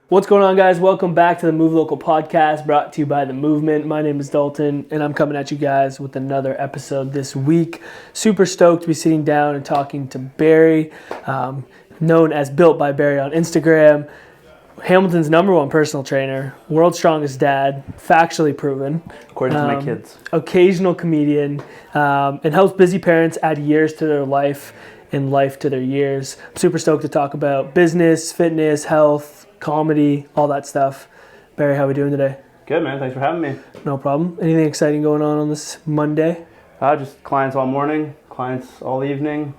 What's going on, guys? Welcome back to the Move Local podcast, brought to you by The Movement. My name is Dalton, and I'm coming at you guys with another episode this week. Super stoked to be sitting down and talking to Barry, known as Built by Barry on Instagram. Hamilton's #1 personal trainer, world's strongest dad, factually proven. According to my kids. Occasional comedian, and helps busy parents add years to their life and life to their years. I'm super stoked to talk about business, fitness, health, comedy, all that stuff. Barry, how are we doing today? Good, man. Thanks for having me. No problem. Anything exciting going on this Monday? Just clients all morning, clients all evening.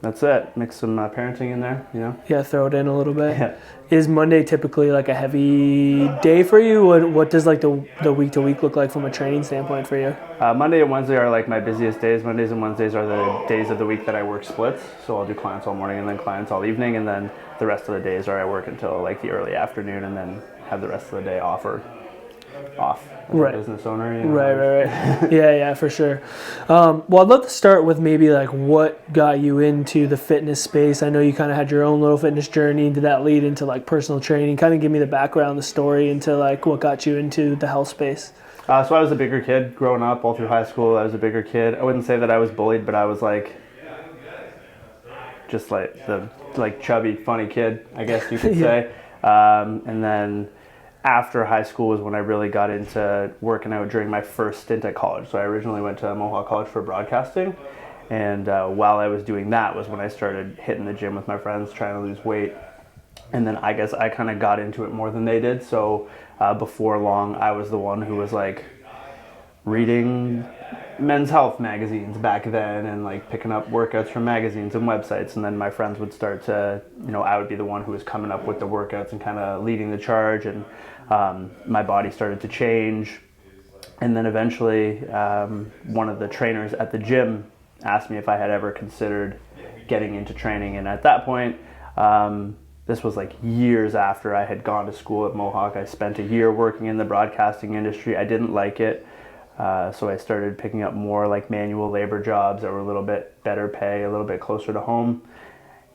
That's it. Mix some parenting in there, you know? Yeah, throw it in a little bit. Yeah. Is Monday typically like a heavy day for you? What does like the week to week look like from a training standpoint for you? Monday and Wednesday are like my busiest days. Mondays and Wednesdays are the days of the week that I work splits. So I'll do clients all morning and then clients all evening. And then the rest of the days are I work until like the early afternoon and then have the rest of the day off as Right. a business owner. You know? Right. Yeah, for sure. Well, I'd love to start with maybe like what got you into the fitness space. I know you kind of had your own little fitness journey. Did that lead into like personal training? Kind of give me the background, the story into like what got you into the health space. So I was a bigger kid growing up all through high school. I was a bigger kid. I wouldn't say that I was bullied, but I was like just like the chubby, funny kid, I guess you could say. And then after high school was when I really got into working out during my first stint at college. So I originally went to Mohawk College for broadcasting. And while I was doing that was when I started hitting the gym with my friends, trying to lose weight. And then I guess I kind of got into it more than they did. So before long, I was the one who was like reading men's health magazines back then and like picking up workouts from magazines and websites. And then my friends would start to, I would be the one who was coming up with the workouts and kind of leading the charge. And my body started to change. And then eventually one of the trainers at the gym asked me if I had ever considered getting into training. And at that point, this was like years after I had gone to school at Mohawk. I spent a year working in the broadcasting industry. I didn't like it. So I started picking up more like manual labor jobs that were a little bit better pay, a little bit closer to home.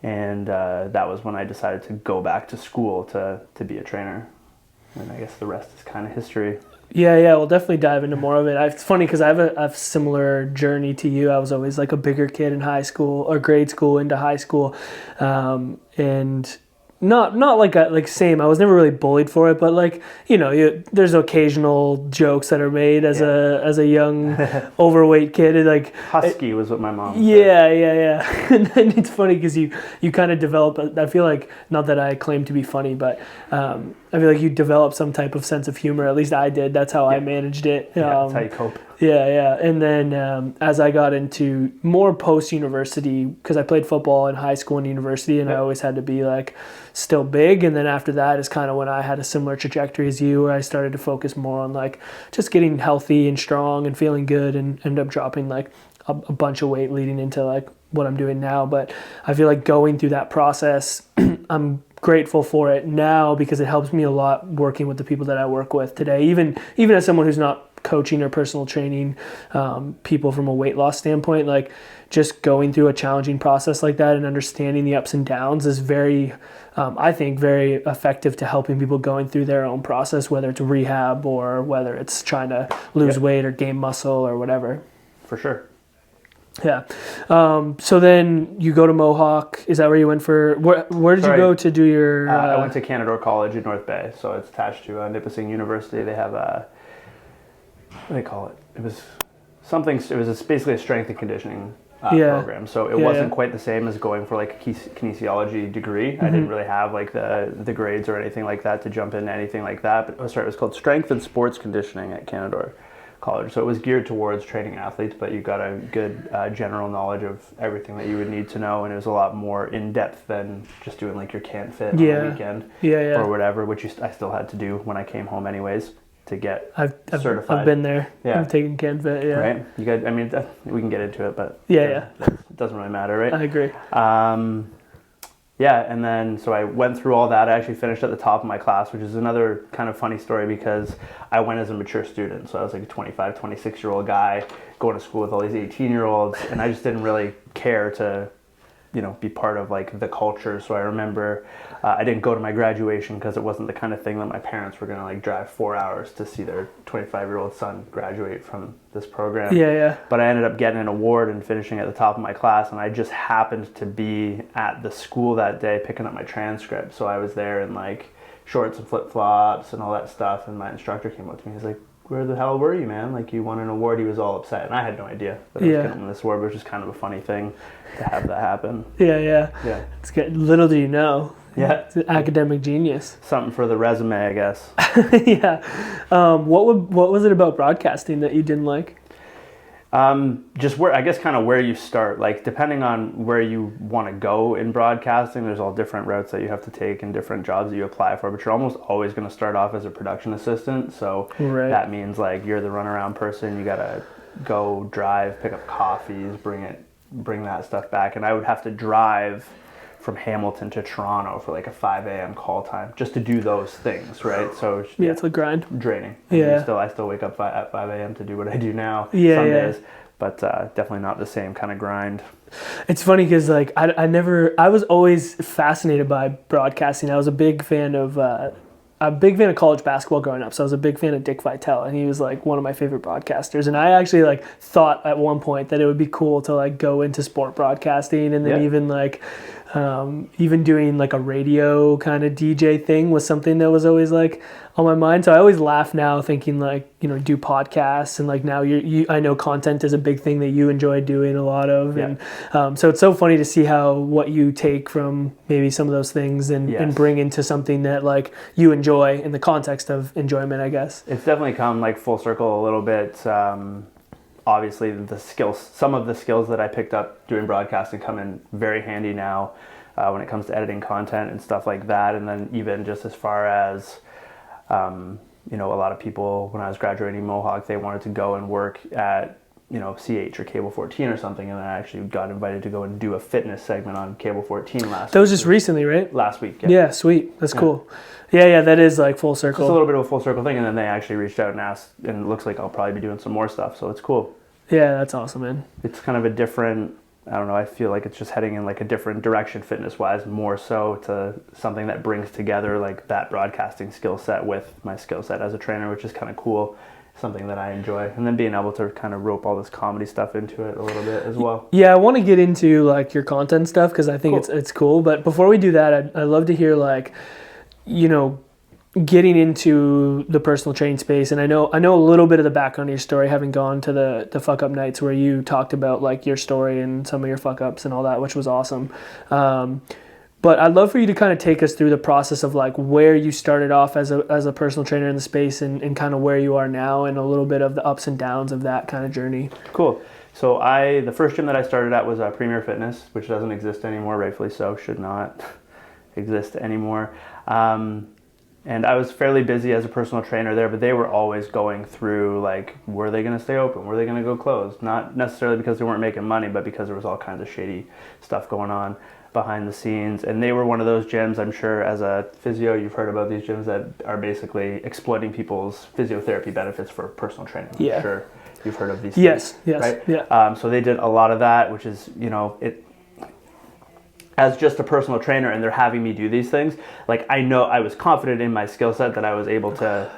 And that was when I decided to go back to school to be a trainer. And I guess the rest is kind of history. Yeah, we'll definitely dive into more of it. It's funny because I have a similar journey to you. I was always like a bigger kid in high school or grade school into high school. And not like same. I was never really bullied for it, but like, there's occasional jokes that are made as a young overweight kid. And like husky was what my mom said. Yeah. And then it's funny because you kind of develop, I feel like, not that I claim to be funny, but I feel like you develop some type of sense of humor. At least I did. That's how I managed it. That's how you cope. Yeah. And then as I got into more post-university, because I played football in high school and university, and I always had to be like still big. And then after that is kind of when I had a similar trajectory as you, where I started to focus more on like just getting healthy and strong and feeling good, and ended up dropping like a bunch of weight leading into like what I'm doing now. But I feel like going through that process, I'm grateful for it now because it helps me a lot working with the people that I work with today. Even as someone who's not coaching or personal training people from a weight loss standpoint, like just going through a challenging process like that and understanding the ups and downs is very, I think, very effective to helping people going through their own process, whether it's rehab or whether it's trying to lose weight or gain muscle or whatever. For sure. Yeah. So then you go to Mohawk. Is that where you went for? Where did you go to do your? I went to Canadore College in North Bay, so it's attached to Nipissing University. They have what do they call it? It was something. It was basically a strength and conditioning program. So it wasn't quite the same as going for like a kinesiology degree. I didn't really have like the grades or anything like that to jump into anything like that. But it was called Strength and Sports Conditioning at Canadore College. So it was geared towards training athletes, but you got a good general knowledge of everything that you would need to know, and it was a lot more in depth than just doing like your can't fit on the weekend or whatever, which I still had to do when I came home anyways to get certified. I've been there. Yeah. I've taken can't fit. Yeah. Right. You got. I mean, we can get into it, but it doesn't really matter, right? I agree. Yeah, and then so I went through all that. I actually finished at the top of my class, which is another kind of funny story because I went as a mature student. So I was like a 25, 26-year-old guy going to school with all these 18-year-olds, and I just didn't really care to be part of like the culture. So I remember I didn't go to my graduation because it wasn't the kind of thing that my parents were going to like drive 4 hours to see their 25-year-old son graduate from this program. Yeah. But I ended up getting an award and finishing at the top of my class, and I just happened to be at the school that day picking up my transcript. So I was there in like shorts and flip-flops and all that stuff, and my instructor came up to me. He's like, "Where the hell were you, man? Like, you won an award." He was all upset, and I had no idea that I was going to win this award, which is kind of a funny thing to have that happen. Yeah. It's good. Little do you know. Yeah. It's an academic genius. Something for the resume, I guess. Yeah. What was it about broadcasting that you didn't like? Just where, I guess, kind of where you start. Like, depending on where you want to go in broadcasting, there's all different routes that you have to take and different jobs that you apply for, but you're almost always going to start off as a production assistant. So that means like you're the runaround person. You got to go drive, pick up coffees, bring that stuff back. And I would have to drive from Hamilton to Toronto for like a 5 a.m. call time just to do those things, right? So it's a grind. Draining. I still wake up at 5 a.m. to do what I do now some days, but definitely not the same kind of grind. It's funny because like I was always fascinated by broadcasting. I was a big fan of college basketball growing up, so I was a big fan of Dick Vitale, and he was like one of my favorite broadcasters. And I actually like thought at one point that it would be cool to like go into sport broadcasting, and then even like even doing like a radio kind of DJ thing was something that was always like on my mind. So I always laugh now thinking like, do podcasts, and like now I know content is a big thing that you enjoy doing a lot of. And so it's so funny to see how what you take from maybe some of those things and bring into something that like you enjoy in the context of enjoyment, I guess. It's definitely come like full circle a little bit. Obviously some of the skills that I picked up doing broadcasting come in very handy now when it comes to editing content and stuff like that. And then even just as far as, a lot of people, when I was graduating Mohawk, they wanted to go and work at, CH or Cable 14 or something. And then I actually got invited to go and do a fitness segment on Cable 14 last week. That was just recently, right? Last week, Yeah, sweet. That's cool. Yeah, that is like full circle. It's a little bit of a full circle thing, and then they actually reached out and asked, and it looks like I'll probably be doing some more stuff, so it's cool. Yeah, that's awesome, man. It's kind of a different, I don't know, I feel like it's just heading in like a different direction fitness-wise, more so to something that brings together like that broadcasting skill set with my skill set as a trainer, which is kind of cool, something that I enjoy. And then being able to kind of rope all this comedy stuff into it a little bit as well. Yeah, I want to get into like your content stuff because I think it's cool. But before we do that, I'd love to hear like, getting into the personal training space. And I know a little bit of the background of your story, having gone to the fuck up nights where you talked about like your story and some of your fuck ups and all that, which was awesome. But I'd love for you to kind of take us through the process of like where you started off as a personal trainer in the space and kind of where you are now and a little bit of the ups and downs of that kind of journey. Cool. So the first gym that I started at was Premier Fitness, which doesn't exist anymore, rightfully so, should not exist anymore. And I was fairly busy as a personal trainer there, but they were always going through like, were they going to stay open? Were they going to go closed? Not necessarily because they weren't making money, but because there was all kinds of shady stuff going on behind the scenes. And they were one of those gyms, I'm sure as a physio, you've heard about these gyms that are basically exploiting people's physiotherapy benefits for personal training. Yeah. I'm sure you've heard of these Yes, things, right? Yeah. So they did a lot of that, which is, as just a personal trainer and they're having me do these things, like I know I was confident in my skill set that I was able to,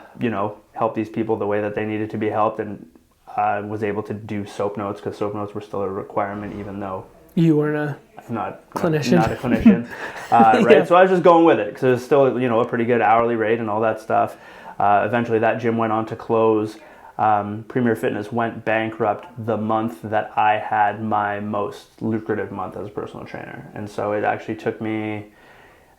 help these people the way that they needed to be helped, and I was able to do soap notes because soap notes were still a requirement even though you weren't not a clinician. Right? Yeah. So I was just going with it because it was still, a pretty good hourly rate and all that stuff. Eventually that gym went on to close. Premier Fitness went bankrupt the month that I had my most lucrative month as a personal trainer. And so it actually took me,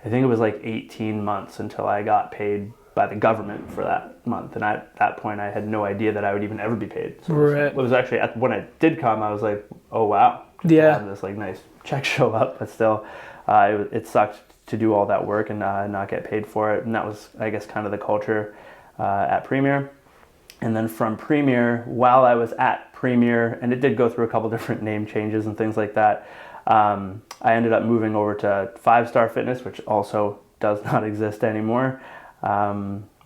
I think it was like 18 months until I got paid by the government for that month. And at that point, I had no idea that I would even ever be paid. So right. It was actually, when it did come, I was like, oh, wow. Just to have this like nice check show up. But still, it sucked to do all that work and not get paid for it. And that was, I guess, kind of the culture at Premier. And then from Premier, while I was at Premier, and it did go through a couple different name changes and things like that, I ended up moving over to 5 Star Fitness, which also does not exist anymore,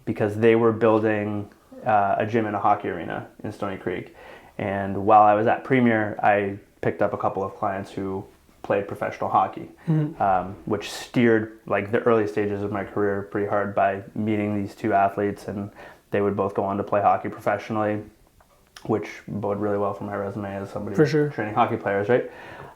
because they were building a gym in a hockey arena in Stony Creek. And while I was at Premier, I picked up a couple of clients who played professional hockey, which steered like the early stages of my career pretty hard by meeting these two athletes, and they would both go on to play hockey professionally, which bode really well for my resume as somebody For sure. training hockey players, right?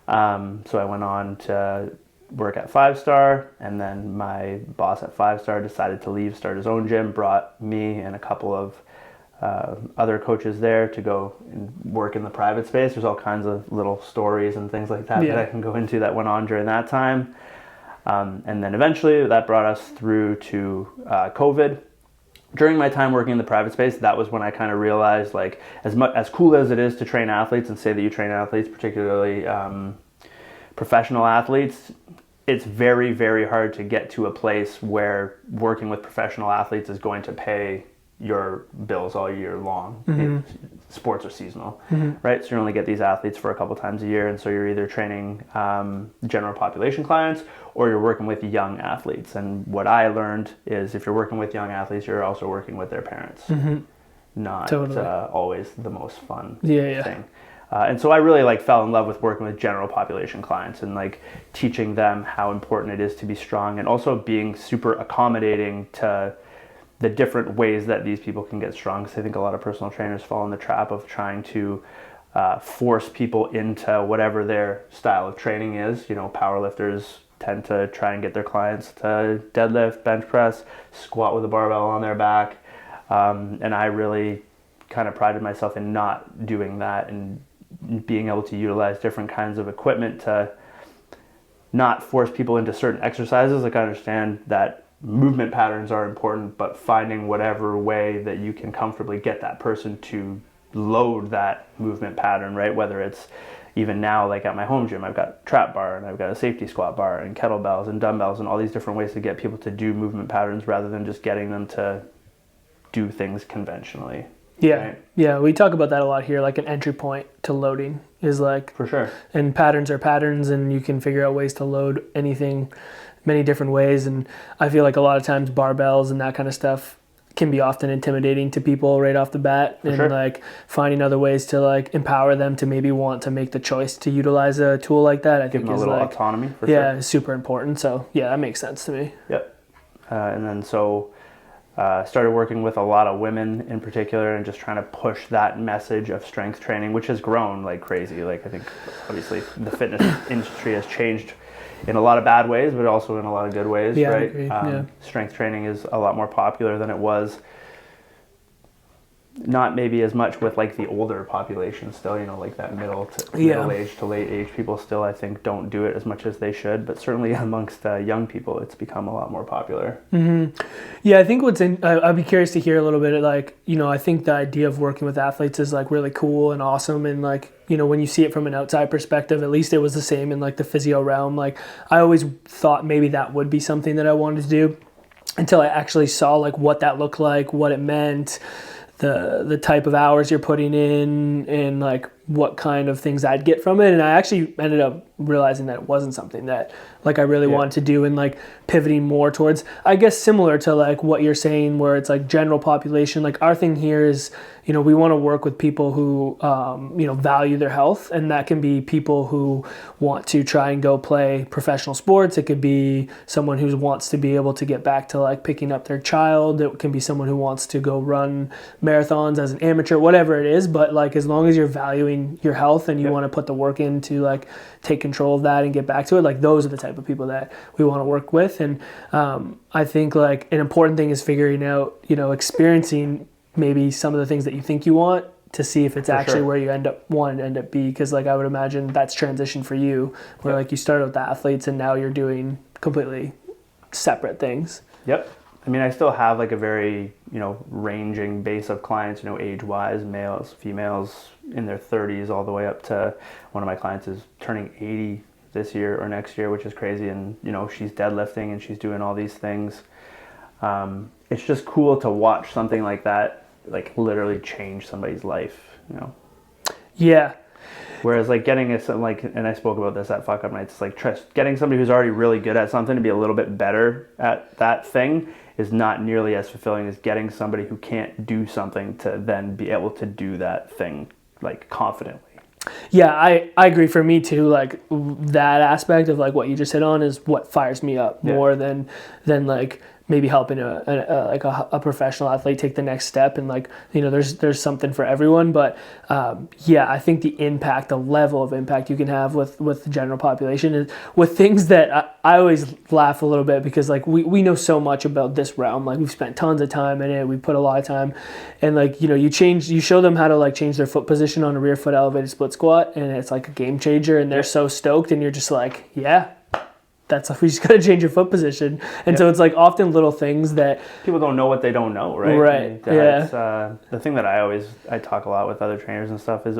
So I went on to work at 5-Star, and then my boss at 5-Star decided to leave, start his own gym, brought me and a couple of other coaches there to go and work in the private space. There's all kinds of little stories and things like that that I can go into that went on during that time. And then eventually that brought us through to COVID. During my time working in the private space, that was when I kind of realized, like, as cool as it is to train athletes and say that you train athletes, particularly professional athletes, it's very, very hard to get to a place where working with professional athletes is going to pay your bills all year long. Sports are seasonal, right? So you only get these athletes for a couple times a year, and so you're either training general population clients or you're working with young athletes. And what I learned is if you're working with young athletes, you're also working with their parents. Not always the most fun thing. And so I really like fell in love with working with general population clients and like teaching them how important it is to be strong, and also being super accommodating to the different ways that these people can get strong. Because I think a lot of personal trainers fall in the trap of trying to force people into whatever their style of training is. You know, powerlifters tend to try and get their clients to deadlift, bench press, squat with a barbell on their back. And I really kind of prided myself in not doing that and being able to utilize different kinds of equipment to not force people into certain exercises. Like, I understand that movement patterns are important, but finding whatever way that you can comfortably get that person to load that movement pattern, right? Whether it's even now, like at my home gym, I've got trap bar and I've got a safety squat bar and kettlebells and dumbbells and all these different ways to get people to do movement patterns rather than just getting them to do things conventionally. Yeah, right? Yeah. We talk about that a lot here. Like an entry point to loading is like, for sure. And patterns are patterns, and you can figure out ways to load anything many different ways. And I feel like a lot of times barbells and that kind of stuff can be often intimidating to people right off the bat, and like finding other ways to like empower them to maybe want to make the choice to utilize a tool like that. I think them a little like autonomy. For sure. Super important. So yeah, that makes sense to me. Yep. And then so started working with a lot of women in particular, and just trying to push that message of strength training, which has grown like crazy. Like, I think obviously the fitness industry has changed in a lot of bad ways, but also in a lot of good ways, Yeah, right? I agree. Strength training is a lot more popular than it was. Not maybe as much with like the older population still, you know, like that middle age to late age people still, I think, don't do it as much as they should, but certainly amongst young people, it's become a lot more popular. Yeah, I think I'd be curious to hear a little bit, like, you know, I think the idea of working with athletes is like really cool and awesome, and like, you know, when you see it from an outside perspective, at least it was the same in like the physio realm. Like, I always thought maybe that would be something that I wanted to do until I actually saw like what that looked like, what it meant, the type of hours you're putting in, and like what kind of things I'd get from it. And I actually ended up realizing that it wasn't something that like I really wanted to do, and like pivoting more towards, I guess, similar to like what you're saying, where it's like general population. Like, our thing here is, you know, we want to work with people who, you know, value their health, and that can be people who want to try and go play professional sports. It could be someone who wants to be able to get back to like picking up their child. It can be someone who wants to go run marathons as an amateur, whatever it is. But like, as long as you're valuing your health and you want to put the work in to like take control of that and get back to it, like, those are the type of people that we want to work with. And I think like an important thing is figuring out, you know, experiencing maybe some of the things that you think you want to see if it's actually where you end up be. Because like, I would imagine that's transition for you, where like you started with the athletes and now you're doing completely separate things. Yep. I mean, I still have like a very, you know, ranging base of clients, you know, age-wise, males, females in their 30s, all the way up to one of my clients is turning 80 this year or next year, which is crazy. And, you know, she's deadlifting and she's doing all these things. It's just cool to watch something like that, like literally change somebody's life, you know? Yeah. Whereas like getting and I spoke about this at Fuck Up Nights, like getting somebody who's already really good at something to be a little bit better at that thing is not nearly as fulfilling as getting somebody who can't do something to then be able to do that thing like confidently. Yeah, I agree. For me too, like that aspect of like what you just hit on is what fires me up more than like maybe helping a professional athlete take the next step. And like, you know, there's something for everyone. But yeah, I think the impact, the level of impact you can have with the general population is with things that I always laugh a little bit, because like we know so much about this realm. Like we've spent tons of time in it. We put a lot of time, and like, you know, you show them how to like change their foot position on a rear foot elevated split squat, and it's like a game changer, and they're so stoked, and you're just like, yeah, that's we just gotta change your foot position. And so it's like often little things that people don't know what they don't know, right? Right. I mean, that's, the thing that I talk a lot with other trainers and stuff is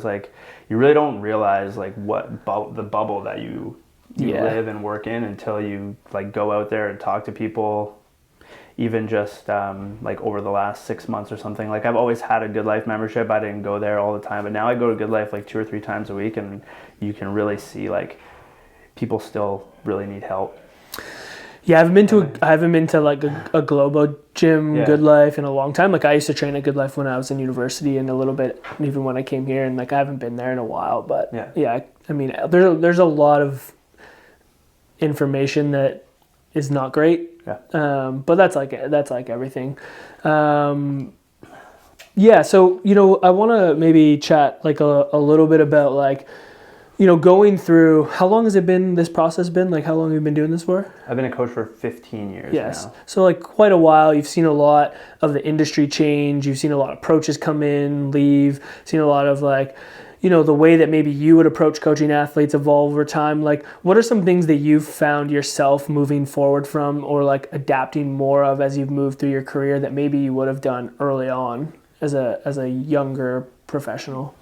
like, you really don't realize like what the bubble that you live and work in until you like go out there and talk to people. Even just like over the last 6 months or something. Like I've always had a Good Life membership. I didn't go there all the time, but now I go to Good Life like 2 or 3 times a week, and you can really see like people still really need help. Yeah, I haven't been to like a Globo gym, Good Life, in a long time. Like I used to train at Good Life when I was in university, and a little bit even when I came here, and like I haven't been there in a while. But yeah, I mean, there's a lot of information that is not great. But that's like everything. Yeah, so, you know, I want to maybe chat like a little bit about like, you know, going through, how long has this process been? Like how long have you been doing this for? I've been a coach for 15 years now. So like quite a while. You've seen a lot of the industry change. You've seen a lot of approaches come in, leave, seen a lot of like, you know, the way that maybe you would approach coaching athletes evolve over time. Like what are some things that you've found yourself moving forward from, or like adapting more of as you've moved through your career, that maybe you would have done early on as a younger professional?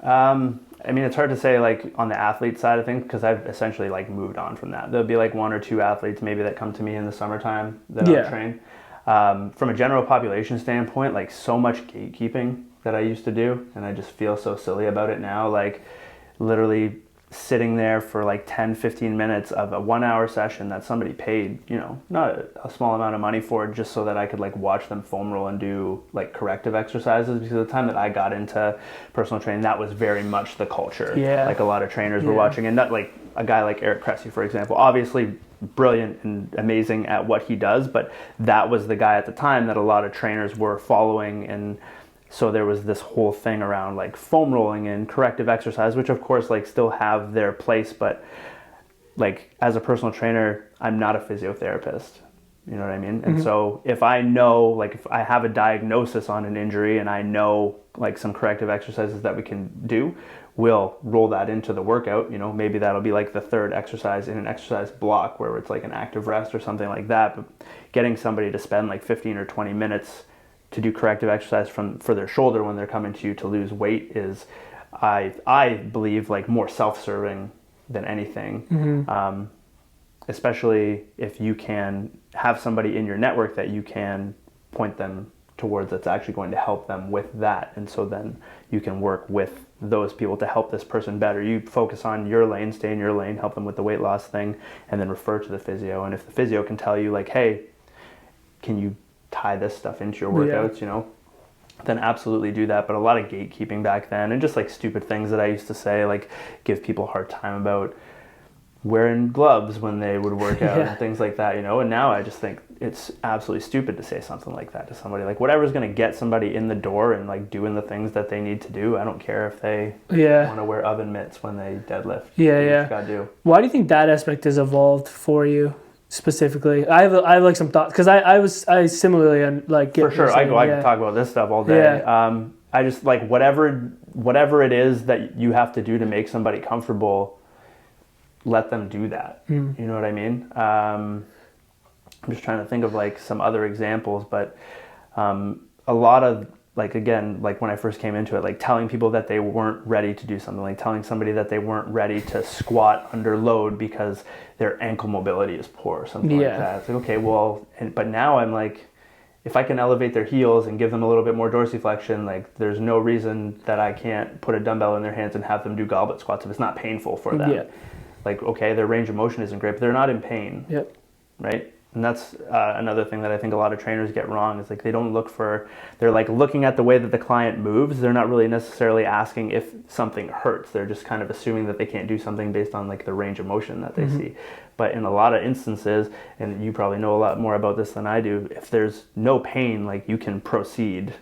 I mean, it's hard to say like on the athlete side of things, because I've essentially like moved on from that. There'll be like 1 or 2 athletes maybe that come to me in the summertime that I'll train. From a general population standpoint, like so much gatekeeping that I used to do, and I just feel so silly about it now. Like literally sitting there for like 10-15 minutes of a 1-hour session that somebody paid, you know, not a small amount of money for, just so that I could like watch them foam roll and do like corrective exercises. Because at the time that I got into personal training, that was very much the culture. Like a lot of trainers were watching, and not like a guy like Eric Cressy, for example, obviously brilliant and amazing at what he does, but that was the guy at the time that a lot of trainers were following. And so there was this whole thing around like foam rolling and corrective exercise, which of course like still have their place, but like as a personal trainer, I'm not a physiotherapist. You know what I mean? And so if I know, like if I have a diagnosis on an injury and I know like some corrective exercises that we can do, we'll roll that into the workout. You know, maybe that'll be like the 3rd exercise in an exercise block where it's like an active rest or something like that. But getting somebody to spend like 15 or 20 minutes to do corrective exercise for their shoulder when they're coming to you to lose weight is, I believe, like more self-serving than anything. Especially if you can have somebody in your network that you can point them towards that's actually going to help them with that. And so then you can work with those people to help this person better. You focus on your lane, stay in your lane, help them with the weight loss thing, and then refer to the physio. And if the physio can tell you like, hey, can you tie this stuff into your workouts, you know, then absolutely do that. But a lot of gatekeeping back then, and just like stupid things that I used to say, like give people a hard time about wearing gloves when they would work out and things like that, you know. And now I just think it's absolutely stupid to say something like that to somebody. Like whatever's going to get somebody in the door and like doing the things that they need to do. I don't care if they want to wear oven mitts when they deadlift. Just gotta do. Why do you think that aspect has evolved for you specifically? I have like some thoughts, because I similarly like for sure. I can talk about this stuff all day. I just like whatever it is that you have to do to make somebody comfortable, let them do that. You know what I mean? I'm just trying to think of like some other examples, but a lot of like, again, like when I first came into it, like telling people that they weren't ready to do something, like telling somebody that they weren't ready to squat under load because their ankle mobility is poor or something like that. It's like, okay, well, but now I'm like, if I can elevate their heels and give them a little bit more dorsiflexion, like there's no reason that I can't put a dumbbell in their hands and have them do goblet squats if it's not painful for them. Like, okay, their range of motion isn't great, but they're not in pain. Right? And that's another thing that I think a lot of trainers get wrong is like they're like looking at the way that the client moves. They're not really necessarily asking if something hurts. They're just kind of assuming that they can't do something based on like the range of motion that they see. But in a lot of instances, and you probably know a lot more about this than I do, if there's no pain, like you can proceed.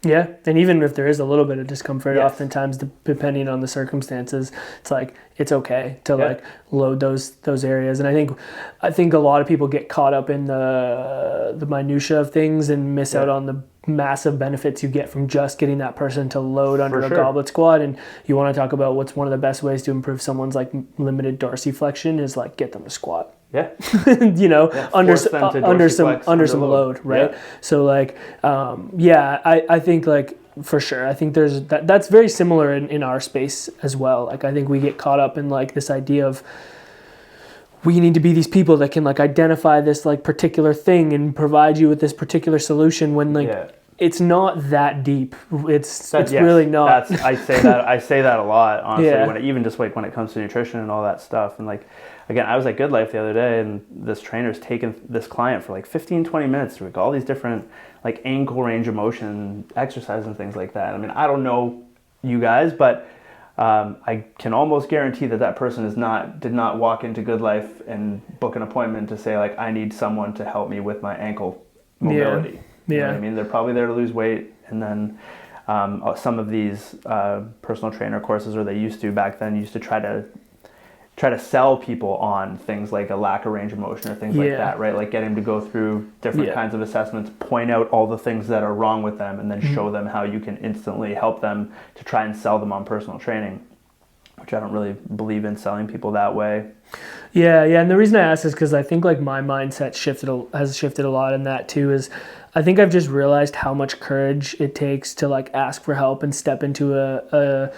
Yeah, and even if there is a little bit of discomfort, Yes. oftentimes depending on the circumstances, it's like it's okay to like load those areas. And I think a lot of people get caught up in the minutia of things and miss out on the massive benefits you get from just getting that person to load under a goblet squat. And you want to talk about what's one of the best ways to improve someone's like limited dorsiflexion is like get them to squat. Yeah. Under some load, right? Yeah. So like, I think like for sure, I think there's that's very similar in our space as well. Like I think we get caught up in like this idea of we need to be these people that can like identify this like particular thing and provide you with this particular solution when like it's not that deep. It's really not. I say that a lot, honestly, even just like when it comes to nutrition and all that stuff. And like, again, I was at Good Life the other day and this trainer's taken this client for like 15, 20 minutes through like all these different like ankle range of motion exercises and things like that. I mean, I don't know you guys, but I can almost guarantee that person did not walk into Good Life and book an appointment to say like, I need someone to help me with my ankle mobility. You know what I mean? They're probably there to lose weight, and then some of these personal trainer courses, or they used to back then, used to try to sell people on things like a lack of range of motion or things like that, right? Like get him to go through different kinds of assessments, point out all the things that are wrong with them, and then show them how you can instantly help them to try and sell them on personal training, which I don't really believe in selling people that way. Yeah, and the reason I ask is because I think like my mindset has shifted a lot in that too. Is I think I've just realized how much courage it takes to like ask for help and step into a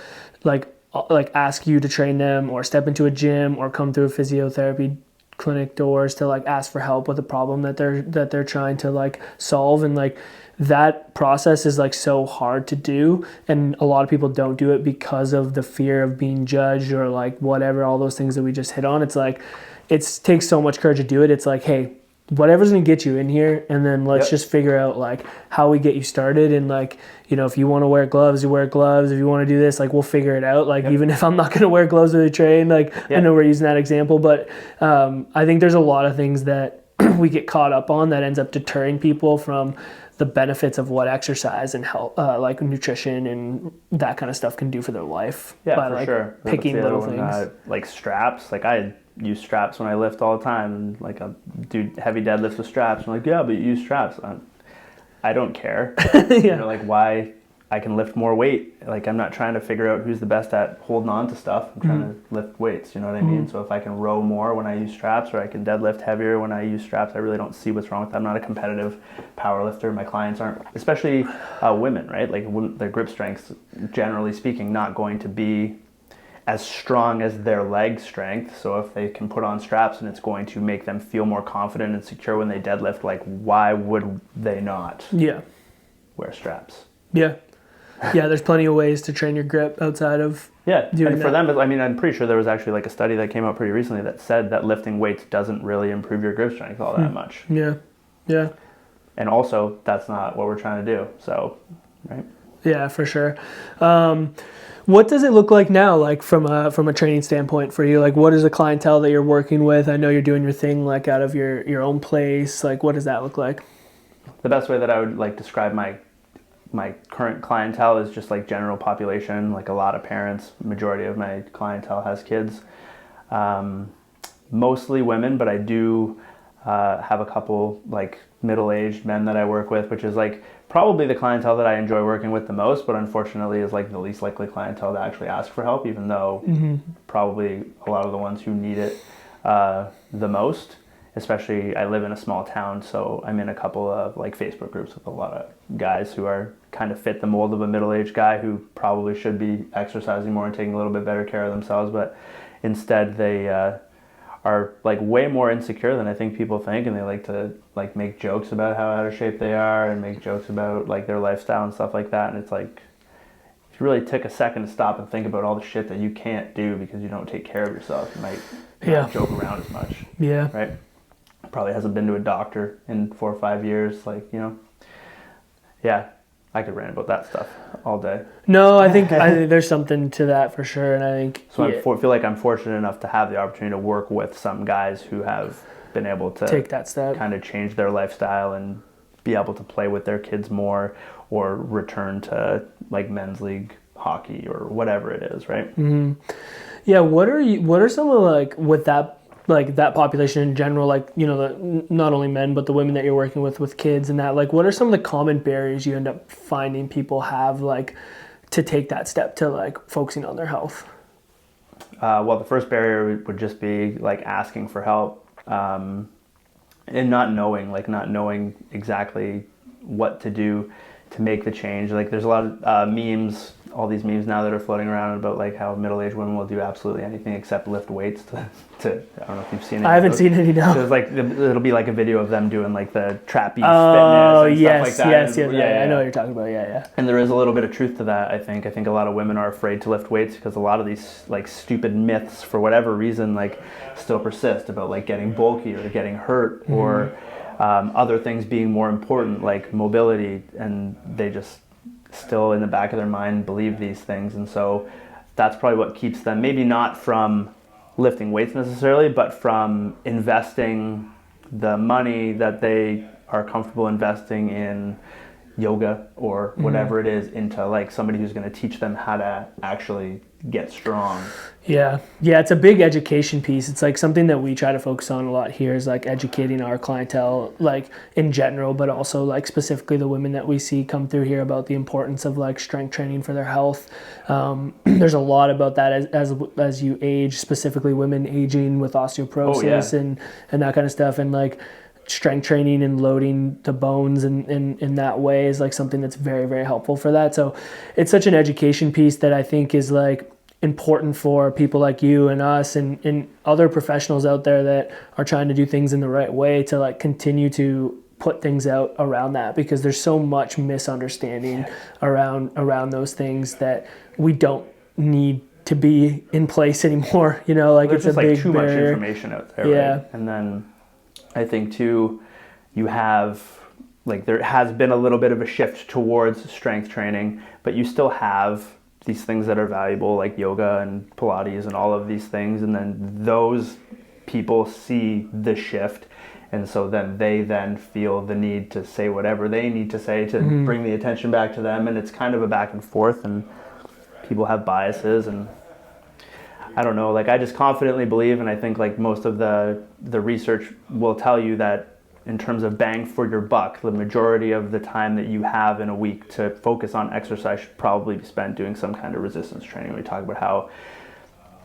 ask you to train them, or step into a gym, or come through a physiotherapy clinic doors to like ask for help with a problem that they're trying to like solve. And like that process is like so hard to do, and a lot of people don't do it because of the fear of being judged or like whatever, all those things that we just hit on. It's like it takes so much courage to do it. It's like, hey, whatever's gonna get you in here, and then let's just figure out like how we get you started. And like, you know, if you want to wear gloves, you wear gloves. If you want to do this, like we'll figure it out. Like even if I'm not gonna wear gloves when I train, like I know we're using that example, but I think there's a lot of things that we get caught up on that ends up deterring people from the benefits of what exercise and health, like nutrition and that kind of stuff can do for their life. By for like sure. Picking little things. Like straps, like I use straps when I lift all the time, and like I do heavy deadlifts with straps. I'm like, yeah, but you use straps. I don't care. You know, like why I can lift more weight. Like I'm not trying to figure out who's the best at holding on to stuff. I'm trying to lift weights. You know what I mean? So if I can row more when I use straps, or I can deadlift heavier when I use straps, I really don't see what's wrong with that. I'm not a competitive power lifter. My clients aren't, especially women, right? Like their grip strength's, generally speaking, not going to be as strong as their leg strength. So if they can put on straps and it's going to make them feel more confident and secure when they deadlift, like why would they not wear straps? Yeah, there's plenty of ways to train your grip outside of doing and for them, I mean, I'm pretty sure there was actually like a study that came out pretty recently that said that lifting weights doesn't really improve your grip strength all that much. Yeah. And also, that's not what we're trying to do. So, right? Yeah, for sure. What does it look like now, like from a training standpoint for you? Like, what is the clientele that you're working with? I know you're doing your thing like out of your own place. Like, what does that look like? The best way that I would like describe my current clientele is just like general population, like a lot of parents. Majority of my clientele has kids. Mostly women, but I do have a couple like middle-aged men that I work with, which is like probably the clientele that I enjoy working with the most, but unfortunately is like the least likely clientele to actually ask for help, even though probably a lot of the ones who need it the most. Especially, I live in a small town, so I'm in a couple of like Facebook groups with a lot of guys who are kind of fit the mold of a middle-aged guy who probably should be exercising more and taking a little bit better care of themselves, but instead they are like way more insecure than I think people think, and they like to like make jokes about how out of shape they are and make jokes about like their lifestyle and stuff like that. And it's like, if you really took a second to stop and think about all the shit that you can't do because you don't take care of yourself, you might not joke around as much. Right? probably hasn't been to a doctor in 4 or 5 years. Like, you know, yeah, I could rant about that stuff all day. No, I think there's something to that for sure, and I think so. I feel like I'm fortunate enough to have the opportunity to work with some guys who have been able to take that step, kind of change their lifestyle and be able to play with their kids more, or return to like men's league hockey or whatever it is, right? Mm-hmm. Yeah. What are some of like with that, like that population in general, like, you know, not only men but the women that you're working with kids and that, like, what are some of the common barriers you end up finding people have, like, to take that step to like focusing on their health? Well, the first barrier would just be like asking for help, and not knowing exactly what to do to make the change. Like, there's a lot of memes, all these memes now that are floating around about like how middle-aged women will do absolutely anything except lift weights to I don't know if you've seen it. I haven't seen any, no. So it's like, it'll be like a video of them doing like the trapeze fitness and stuff like that. Yes, Yeah, I know what you're talking about, yeah. And there is a little bit of truth to that, I think. I think a lot of women are afraid to lift weights because a lot of these like stupid myths, for whatever reason, like still persist about like getting bulky or getting hurt, or other things being more important, like mobility, and they just still in the back of their mind believe these things. And so that's probably what keeps them, maybe not from lifting weights necessarily, but from investing the money that they are comfortable investing in yoga or whatever it is into like somebody who's going to teach them how to actually get strong. Yeah, it's a big education piece. It's like something that we try to focus on a lot here, is like educating our clientele, like in general, but also like specifically the women that we see come through here about the importance of like strength training for their health. There's a lot about that as you age, specifically women aging with osteoporosis and that kind of stuff, and like strength training and loading the bones in that way is like something that's very, very helpful for that. So it's such an education piece that I think is like important for people like you and us and other professionals out there that are trying to do things in the right way to like continue to put things out around that, because there's so much misunderstanding around those things that we don't need to be in place anymore. You know, like, there's it's just a big like too barrier. much information out there, right? And then I think too, you have, like, there has been a little bit of a shift towards strength training, but you still have these things that are valuable, like yoga and Pilates and all of these things. And then those people see the shift. And so then they then feel the need to say whatever they need to say to bring the attention back to them. And it's kind of a back and forth, and people have biases, and I don't know, like, I just confidently believe, and I think like most of the research will tell you that in terms of bang for your buck, the majority of the time that you have in a week to focus on exercise should probably be spent doing some kind of resistance training. We talk about how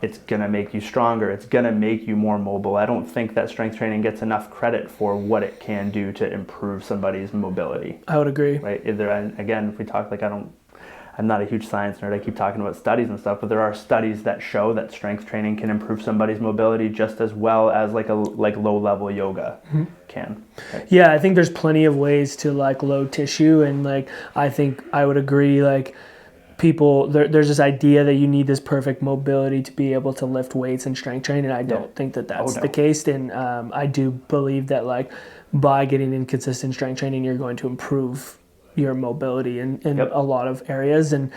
it's going to make you stronger, it's going to make you more mobile. I don't think that strength training gets enough credit for what it can do to improve somebody's mobility. I would agree. Right? Again, if we talk, like, I'm not a huge science nerd. I keep talking about studies and stuff, but there are studies that show that strength training can improve somebody's mobility just as well as like low-level yoga can. Right? Yeah, I think there's plenty of ways to like load tissue, and like I think I would agree, like, people, there's this idea that you need this perfect mobility to be able to lift weights and strength train, and I don't think that that's the case. And I do believe that like by getting in consistent strength training, you're going to improve your mobility in a lot of areas. And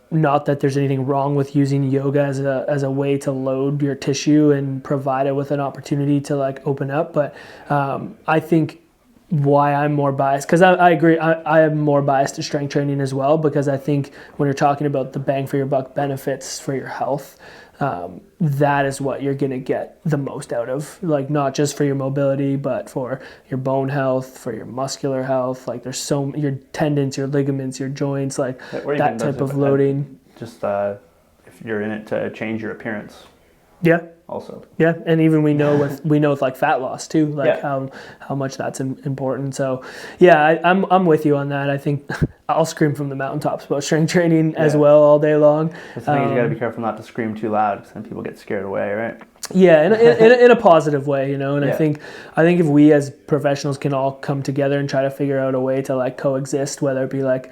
not that there's anything wrong with using yoga as a way to load your tissue and provide it with an opportunity to like open up, but I think why I'm more biased, because I agree, I am more biased to strength training as well, because I think when you're talking about the bang for your buck benefits for your health, that is what you're going to get the most out of, like, not just for your mobility, but for your bone health, for your muscular health. Like, there's your tendons, your ligaments, your joints, like that type of loading. Just if you're in it to change your appearance. Yeah. Also. Yeah, and even we know with like fat loss too, like how much that's important. So yeah, I'm with you on that. I think I'll scream from the mountaintops about strength training as well all day long. The thing is, you got to be careful not to scream too loud, because then people get scared away, right? Yeah, in a positive way, you know. And I think if we as professionals can all come together and try to figure out a way to like coexist, whether it be like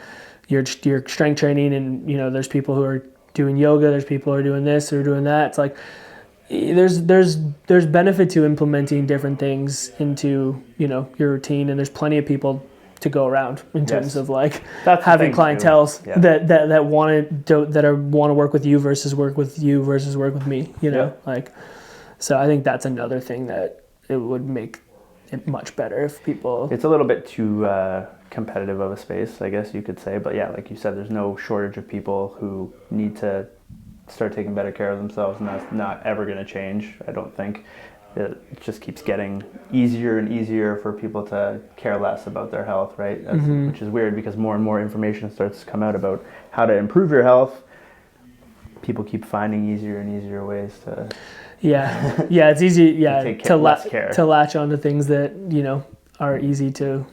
your strength training, and you know, there's people who are doing yoga, there's people who are doing this or doing that. It's like, there's benefit to implementing different things into, you know, your routine, and there's plenty of people to go around in terms of like having clientele that want to work with you versus work with me, you know. Like, so I think that's another thing that it would make it much better if people. It's a little bit too competitive of a space, I guess you could say, but yeah, like you said, there's no shortage of people who need to start taking better care of themselves, and that's not ever going to change, I don't think. It just keeps getting easier and easier for people to care less about their health, right? Which is weird, because more and more information starts to come out about how to improve your health. People keep finding easier and easier ways to it's easy to latch onto things that, you know, are easy to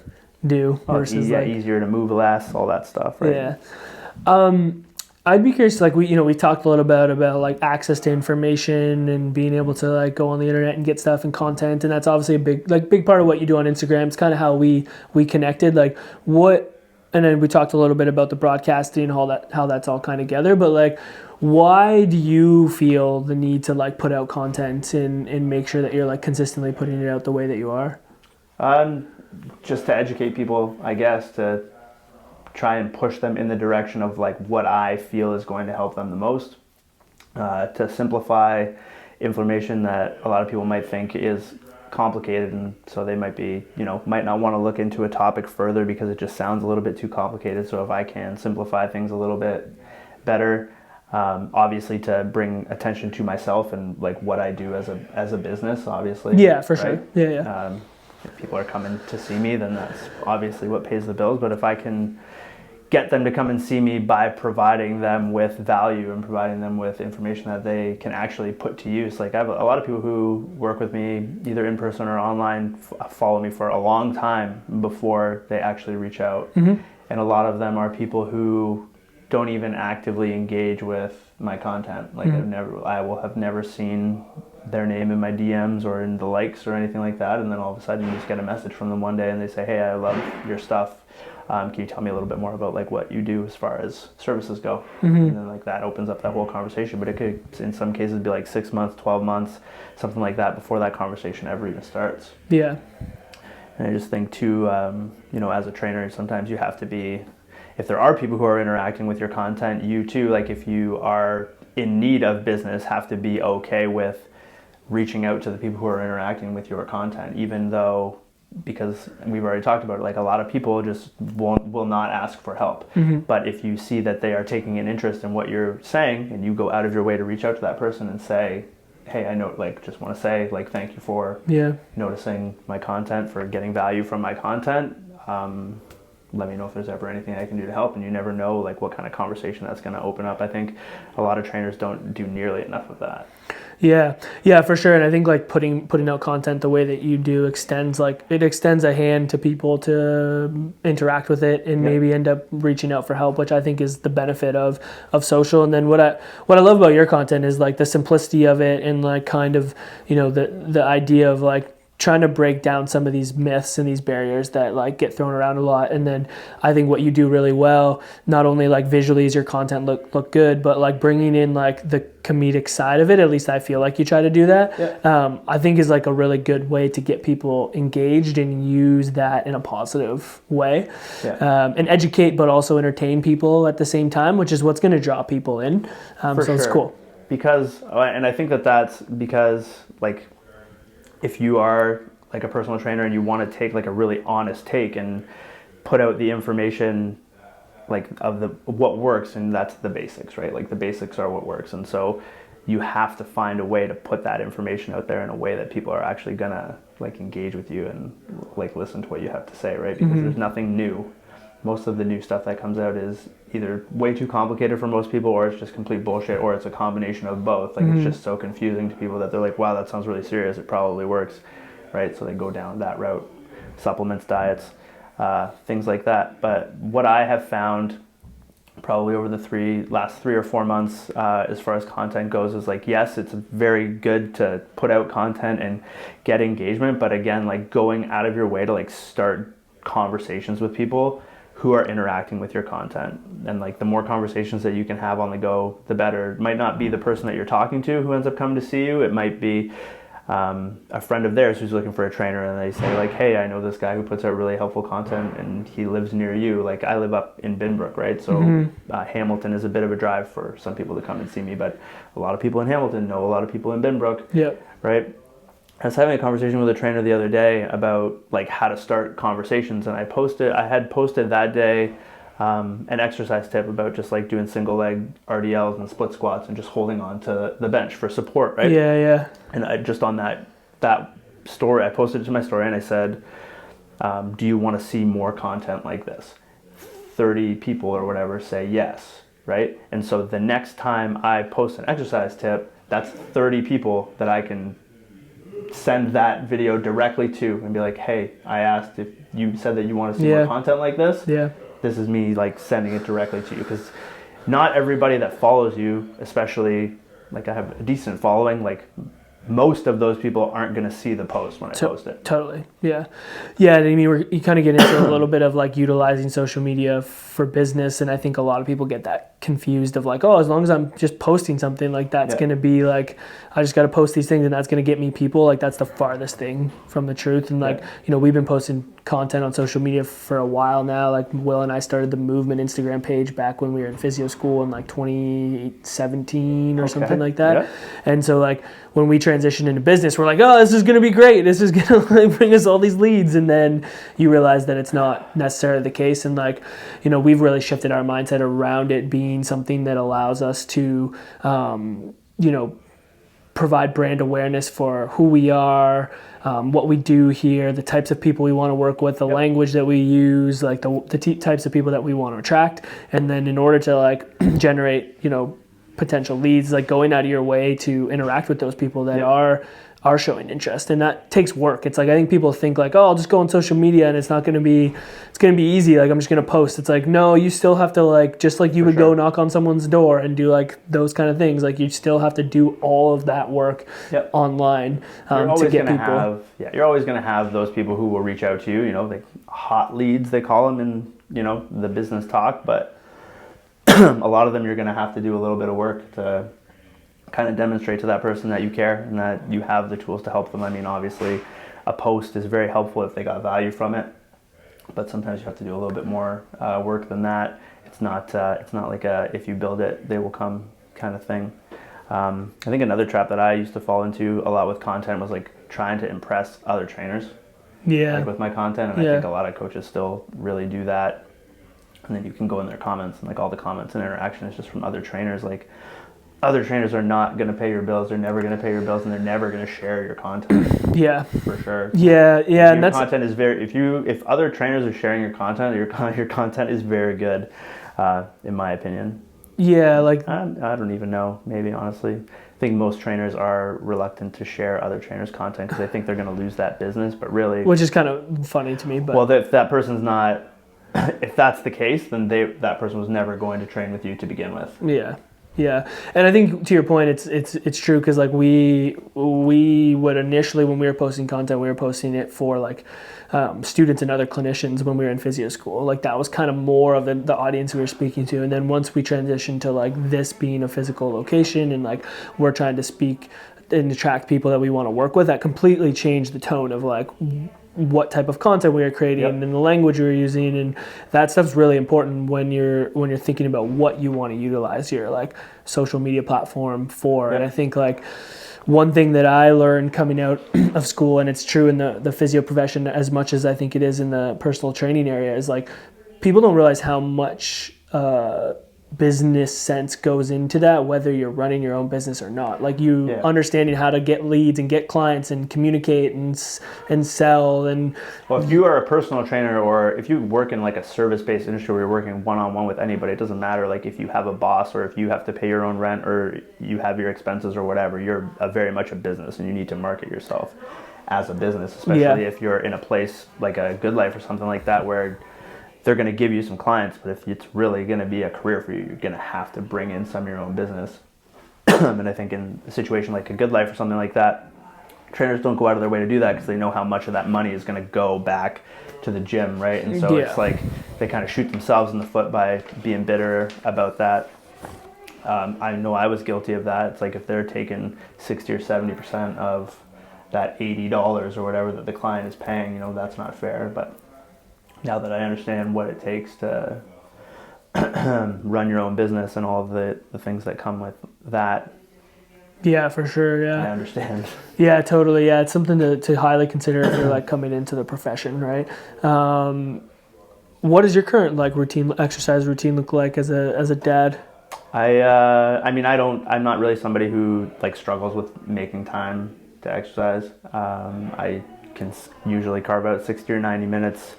do versus easier to move less, all that stuff, right? I'd be curious, like we talked a little bit about like access to information and being able to like go on the internet and get stuff and content, and that's obviously a big part of what you do on Instagram. It's kind of how we connected. Like and then we talked a little bit about the broadcasting and how that's all kind of together. But like, why do you feel the need to like put out content and make sure that you're like consistently putting it out the way that you are? Just to educate people, I guess, to try and push them in the direction of like what I feel is going to help them the most, to simplify information that a lot of people might think is complicated, and so they might not want to look into a topic further because it just sounds a little bit too complicated. So if I can simplify things a little bit better, obviously to bring attention to myself and like what I do as a business, obviously. Yeah, for sure. Yeah. If people are coming to see me, then that's obviously what pays the bills. But if I can get them to come and see me by providing them with value and providing them with information that they can actually put to use. Like, I have a lot of people who work with me either in person or online, follow me for a long time before they actually reach out. And a lot of them are people who don't even actively engage with my content. Like, I will have never seen their name in my DMs or in the likes or anything like that, and then all of a sudden you just get a message from them one day and they say, "Hey, I love your stuff. Can you tell me a little bit more about like what you do as far as services go?" And then like that opens up that whole conversation. But it could, in some cases, be like 6 months, 12 months, something like that before that conversation ever even starts. Yeah. And I just think too, as a trainer, sometimes you have to be, if there are people who are interacting with your content, you too, like if you are in need of business, have to be okay with reaching out to the people who are interacting with your content, even though, because we've already talked about it, like a lot of people just will not ask for help. But if you see that they are taking an interest in what you're saying, and you go out of your way to reach out to that person and say, "Hey, I know, like, just want to say, like, thank you for noticing my content, for getting value from my content. Let me know if there's ever anything I can do to help." And you never know like what kind of conversation that's going to open up. I think a lot of trainers don't do nearly enough of that. Yeah, for sure. And I think like putting out content the way that you do extends a hand to people to interact with it and maybe end up reaching out for help, which I think is the benefit of social. And then what I love about your content is like the simplicity of it, and like kind of, the idea of like trying to break down some of these myths and these barriers that like get thrown around a lot. And then I think what you do really well, not only like visually does your content look good, but like bringing in like the comedic side of it, at least I feel like you try to do that. I think is like a really good way to get people engaged and use that in a positive way. And educate but also entertain people at the same time, which is what's going to draw people in. It's cool. And I think that's because like, if you are like a personal trainer and you want to take like a really honest take and put out the information like of what works, and that's the basics, right? Like the basics are what works. And so you have to find a way to put that information out there in a way that people are actually gonna like engage with you and like listen to what you have to say, right? Because there's nothing new. Most of the new stuff that comes out is either way too complicated for most people, or it's just complete bullshit, or it's a combination of both. Like it's just so confusing to people that they're like, "Wow, that sounds really serious. It probably works," right? So they go down that route, supplements, diets, things like that. But what I have found probably over the last 3 or 4 months, as far as content goes, is like, yes, it's very good to put out content and get engagement, but again, like going out of your way to like start conversations with people who are interacting with your content. And like the more conversations that you can have on the go, the better. It might not be the person that you're talking to who ends up coming to see you. It might be a friend of theirs who's looking for a trainer, and they say like, hey, I know this guy who puts out really helpful content and he lives near you. Like I live up in Binbrook, right? So Hamilton is a bit of a drive for some people to come and see me, but a lot of people in Hamilton know a lot of people in Binbrook, right? I was having a conversation with a trainer the other day about like how to start conversations, and I had posted that day an exercise tip about just like doing single leg RDLs and split squats and just holding on to the bench for support, right? Yeah. And I just on that story, I posted it to my story and I said, do you want to see more content like this? 30 people or whatever say yes, right? And so the next time I post an exercise tip, that's 30 people that I can send that video directly to and be like, hey, I asked if you said that you want to see more content like this. This is me like sending it directly to you, because not everybody that follows you, especially like I have a decent following, like most of those people aren't going to see the post when I post it. Totally. Yeah. I mean, you kind of get into a little bit of like utilizing social media for business, and I think a lot of people get that confused of like, oh, as long as I'm just posting something, like that's going to be like, I just got to post these things and that's going to get me people. Like that's the farthest thing from the truth. And like, we've been posting content on social media for a while now. Like Will and I started the Movement Instagram page back when we were in physio school in like 2017 or something like that. And so like when we transitioned into business, we're like, oh, this is going to be great. This is going to like bring us all these leads. And then you realize that it's not necessarily the case. And like, we've really shifted our mindset around it being something that allows us to, provide brand awareness for who we are, what we do here, the types of people we want to work with, the language that we use, like the types of people that we want to attract. And then in order to like generate, potential leads, like going out of your way to interact with those people that are showing interest. And that takes work. It's like, I think people think like, oh, I'll just go on social media and it's going to be easy. Like I'm just going to post. It's like, no, you still have to like, just like you would go knock on someone's door and do like those kind of things. Like you still have to do all of that work online to get people. You're always going to have those people who will reach out to you, like hot leads, they call them in, the business talk, but a lot of them you're going to have to do a little bit of work to kind of demonstrate to that person that you care and that you have the tools to help them. I mean, obviously a post is very helpful if they got value from it, but sometimes you have to do a little bit more work than that. It's not like if you build it, they will come kind of thing. I think another trap that I used to fall into a lot with content was like trying to impress other trainers. Like with my content, and I think a lot of coaches still really do that. And then you can go in their comments, and like all the comments and interaction is just from other trainers. Like other trainers are not going to pay your bills. They're never going to pay your bills, and they're never going to share your content. For sure. And that's content is very. If other trainers are sharing your content, your content is very good, in my opinion. Like I don't even know. Maybe honestly, I think most trainers are reluctant to share other trainers' content because they think they're going to lose that business. But really, which is kind of funny to me. But well, if that person's not. If that's the case, then that person was never going to train with you to begin with. And I think to your point, it's true, because like we would initially, when we were posting content, we were posting it for like students and other clinicians when we were in physio school. Like that was kind of more of the audience we were speaking to. And then once we transitioned to like this being a physical location and like we're trying to speak and attract people that we want to work with, that completely changed the tone of like what type of content we were creating and the language we were using, and that stuff's really important when you're thinking about what you want to utilize your like social media platform for. And I think like one thing that I learned coming out of school, and it's true in the physio profession as much as I think it is in the personal training area, is like people don't realize how much business sense goes into that, whether you're running your own business or not. Like understanding how to get leads and get clients and communicate and sell. And well, if you are a personal trainer, or if you work in like a service-based industry where you're working one-on-one with anybody, it doesn't matter like if you have a boss or if you have to pay your own rent or you have your expenses or whatever, you're very much a business and you need to market yourself as a business, especially if you're in a place like a Good Life or something like that where they're going to give you some clients, but if it's really going to be a career for you, you're going to have to bring in some of your own business. And I think in a situation like a Good Life or something like that, trainers don't go out of their way to do that because they know how much of that money is going to go back to the gym, right? And so it's like they kind of shoot themselves in the foot by being bitter about that. I know I was guilty of that. It's like if they're taking 60 or 70% of that $80 or whatever that the client is paying, that's not fair. But now that I understand what it takes to run your own business and all of the things that come with that. Yeah, for sure. Yeah, I understand. Yeah, totally. Yeah, it's something to highly consider if you're like coming into the profession, right? What does your current like exercise routine look like as a dad? I'm not really somebody who like struggles with making time to exercise. I can usually carve out 60 or 90 minutes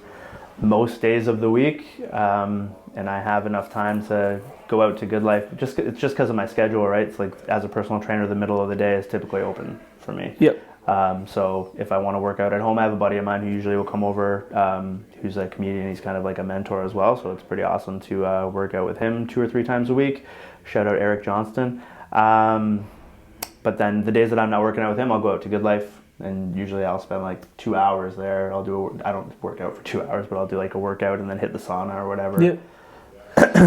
most days of the week, and I have enough time to go out to Good Life. It's just because of my schedule, right? It's like as a personal trainer, the middle of the day is typically open for me. Yep. So if I want to work out at home, I have a buddy of mine who usually will come over, who's a comedian. He's kind of like a mentor as well, so it's pretty awesome to work out with him 2 or 3 times a week. Shout out Eric Johnston. But then the days that I'm not working out with him, I'll go out to Good Life, and usually I'll spend like 2 hours there. I don't work out for 2 hours, but I'll do like a workout and then hit the sauna or whatever. Yeah.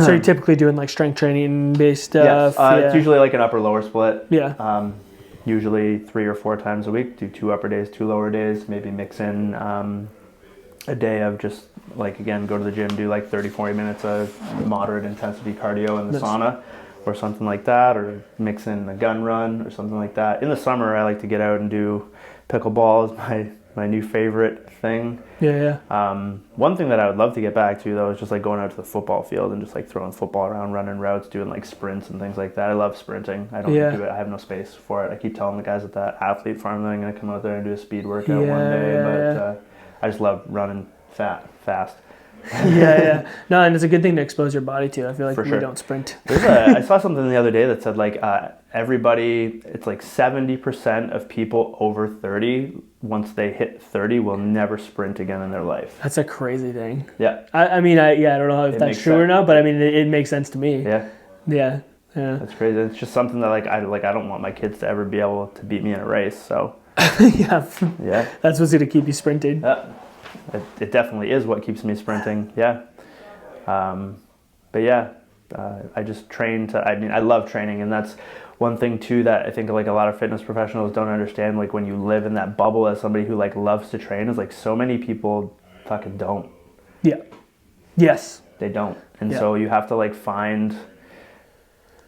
So you're typically doing like strength training based stuff? Yes. It's usually like an upper lower split. Yeah. Usually 3 or 4 times a week. Do 2 upper days, 2 lower days. Maybe mix in a day of just like, again, go to the gym, do like 30, 40 minutes of moderate intensity cardio in the sauna or something like that, or mix in a gun run or something like that. In the summer, I like to get out and do pickleball is my new favorite thing. Yeah. One thing that I would love to get back to though is just like going out to the football field and just like throwing football around, running routes, doing like sprints and things like that. I love sprinting. I don't do it. I have no space for it. I keep telling the guys at that athlete farm that I'm going to come out there and do a speed workout one day, but I just love running fast. Yeah. No, and it's a good thing to expose your body to. I feel like we don't sprint. I saw something the other day that said like everybody, it's like 70% of people over 30, once they hit 30, will never sprint again in their life. That's a crazy thing. Yeah. I don't know if that's true or not, but I mean, it makes sense to me. Yeah. Yeah. That's crazy. It's just something that I don't want my kids to ever be able to beat me in a race. So. Yeah. That's what's going to keep you sprinting. Yeah. It definitely is what keeps me sprinting. Yeah. But yeah, I just train I love training, and that's one thing too that I think like a lot of fitness professionals don't understand. Like when you live in that bubble as somebody who like loves to train, is like so many people fucking don't. Yeah. Yes. They don't. And so you have to like find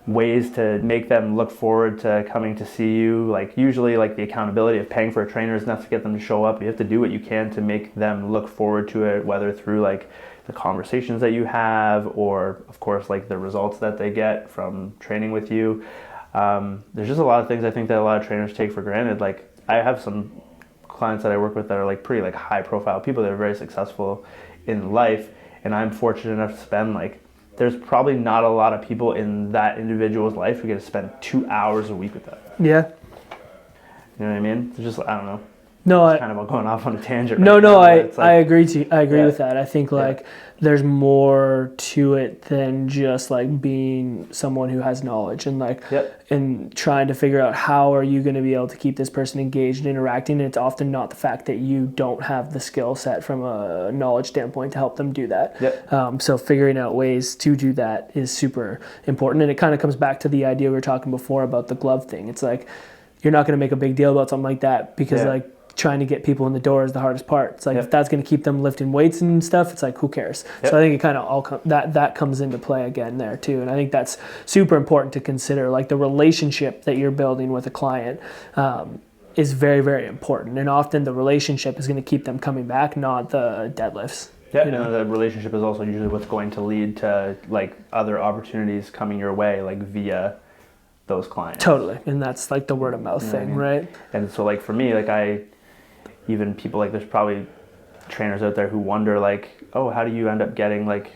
ways to make them look forward to coming to see you. Like usually like the accountability of paying for a trainer is enough to get them to show up. You have to do what you can to make them look forward to it, whether through like the conversations that you have or of course like the results that they get from training with you. There's just a lot of things I think that a lot of trainers take for granted. Like I have some clients that I work with that are like pretty like high profile people that are very successful in life, and I'm fortunate enough to spend like, there's probably not a lot of people in that individual's life who get to spend 2 hours a week with them. Yeah. You know what I mean? It's just, I don't know. No, it's kind of going off on a tangent. I agree with that. I think like there's more to it than just like being someone who has knowledge and like and trying to figure out how are you going to be able to keep this person engaged and interacting. And it's often not the fact that you don't have the skill set from a knowledge standpoint to help them do that. So figuring out ways to do that is super important. And it kind of comes back to the idea we were talking before about the glove thing. It's like you're not going to make a big deal about something like that because like trying to get people in the door is the hardest part. It's like if that's going to keep them lifting weights and stuff, it's like who cares? So I think it kind of all that comes into play again there too. And I think that's super important to consider. Like the relationship that you're building with a client is very, very important. And often the relationship is going to keep them coming back, not the deadlifts. Yeah, you know? The relationship is also usually what's going to lead to like other opportunities coming your way, like via those clients. Totally. And that's like the word of mouth thing, right? And so like for me, like even people like there's probably trainers out there who wonder like, oh, how do you end up getting like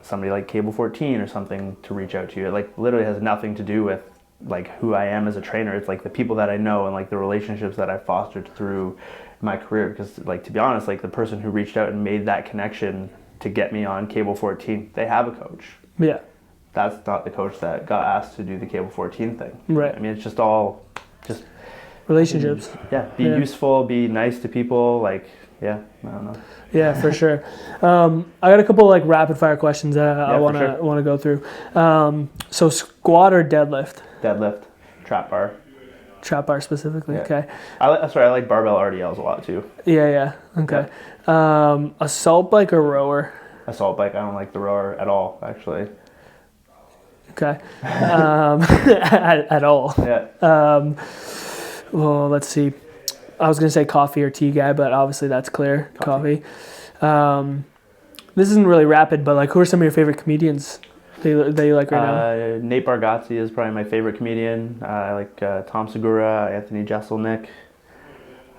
somebody like Cable 14 or something to reach out to you? It like literally has nothing to do with like who I am as a trainer. It's like the people that I know and like the relationships that I fostered through my career. Because like to be honest, like the person who reached out and made that connection to get me on Cable 14, they have a coach. Yeah. That's not the coach that got asked to do the Cable 14 thing. Right. I mean, it's just all just relationships. Be useful, be nice to people, like Yeah, I don't know. Yeah, for sure. I got a couple like rapid fire questions that I for want to sure. want to go through. So squat or deadlift? Deadlift, trap bar. Trap bar specifically. Yeah. Okay. I like barbell RDLs a lot too. Yeah. Okay. Assault bike or rower? Assault bike, I don't like the rower at all, actually. Okay. At all. Yeah. Well, let's see. I was gonna say coffee or tea guy, but obviously that's clear. Coffee. This isn't really rapid, but like, who are some of your favorite comedians that you like right now? Nate Bargatze is probably my favorite comedian. I like Tom Segura, Anthony Jeselnik.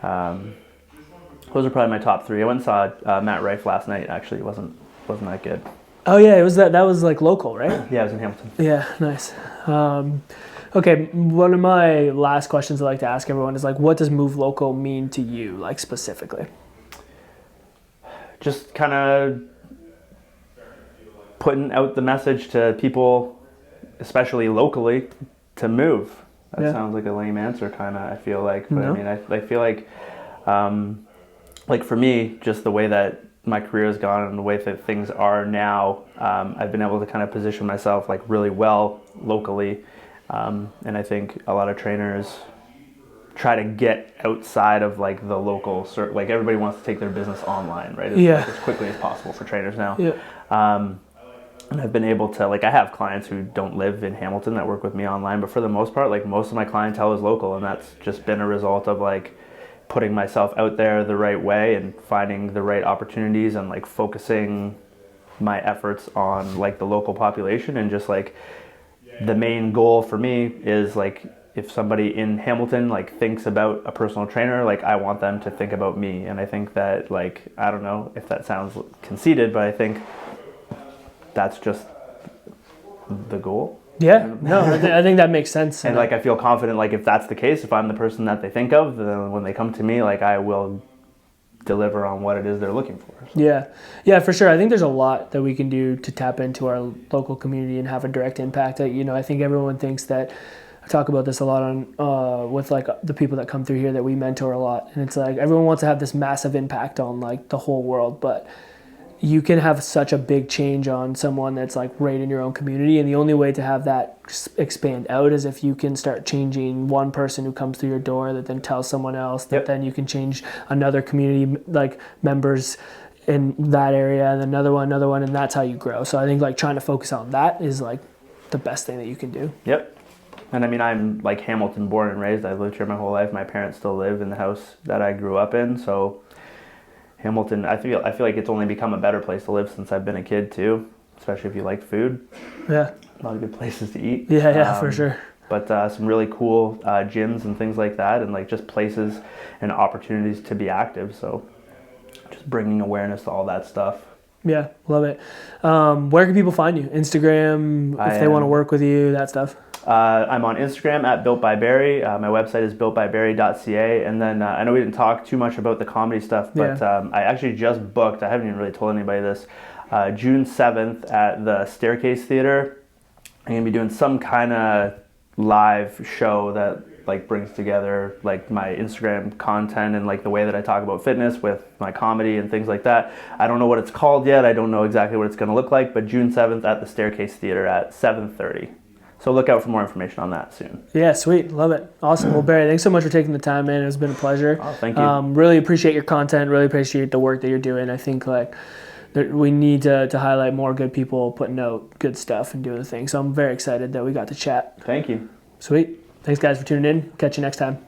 Those are probably my top three. I went and saw Matt Rife last night. Actually, it wasn't that good. Oh yeah, it was that was like local, right? Yeah, it was in Hamilton. Yeah, nice. Okay, one of my last questions I like to ask everyone is like, what does move local mean to you, like specifically? Just kind of putting out the message to people, especially locally, to move. That sounds like a lame answer, kind of, I feel like. But No. I mean, I feel like for me, just the way that my career has gone and the way that things are now, I've been able to kind of position myself like really well locally. And I think a lot of trainers try to get outside of like the local, like everybody wants to take their business online, right? As quickly as possible for trainers now. Yeah. And I've been able to, like, I have clients who don't live in Hamilton that work with me online, but for the most part, like, most of my clientele is local, and that's just been a result of, like, putting myself out there the right way and finding the right opportunities and, like, focusing my efforts on, like, the local population. And just, like, the main goal for me is, like, if somebody in Hamilton, like, thinks about a personal trainer, like, I want them to think about me. And I think that, like, I don't know if that sounds conceited, but I think that's just the goal. Yeah, no, I think that makes sense. And like, I feel confident, like, if that's the case, if I'm the person that they think of, then when they come to me, like, I will deliver on what it is they're looking for. So. Yeah, for sure. I think there's a lot that we can do to tap into our local community and have a direct impact. I think everyone thinks that, I talk about this a lot on with like the people that come through here that we mentor a lot, and it's like everyone wants to have this massive impact on like the whole world, but you can have such a big change on someone that's like right in your own community, and the only way to have that expand out is if you can start changing one person who comes through your door that then tells someone else, that then you can change another community, like members in that area, and another one, and that's how you grow. So I think like trying to focus on that is like the best thing that you can do. Yep. And I mean, I'm like Hamilton born and raised. I've lived here my whole life. My parents still live in the house that I grew up in, so Hamilton, I feel like it's only become a better place to live since I've been a kid too, especially if you like food. Yeah. A lot of good places to eat. Yeah, for sure. But some really cool gyms and things like that, and like just places and opportunities to be active. So just bringing awareness to all that stuff. Yeah, love it. Where can people find you? Instagram, if they want to work with you, that stuff. I'm on Instagram at Built by Barry. My website is builtbybarry.ca. And then I know we didn't talk too much about the comedy stuff, but I actually just booked, I haven't even really told anybody this, June 7th at the Staircase Theater. I'm going to be doing some kind of live show that like brings together like my Instagram content and like the way that I talk about fitness with my comedy and things like that. I don't know what it's called yet. I don't know exactly what it's going to look like, but June 7th at the Staircase Theater at 7:30. So look out for more information on that soon. Yeah, sweet. Love it. Awesome. Well, Barry, thanks so much for taking the time, man. It's been a pleasure. Oh, thank you. Really appreciate your content. Really appreciate the work that you're doing. I think like we need to highlight more good people putting out good stuff and doing the thing. So I'm very excited that we got to chat. Thank you. Sweet. Thanks, guys, for tuning in. Catch you next time.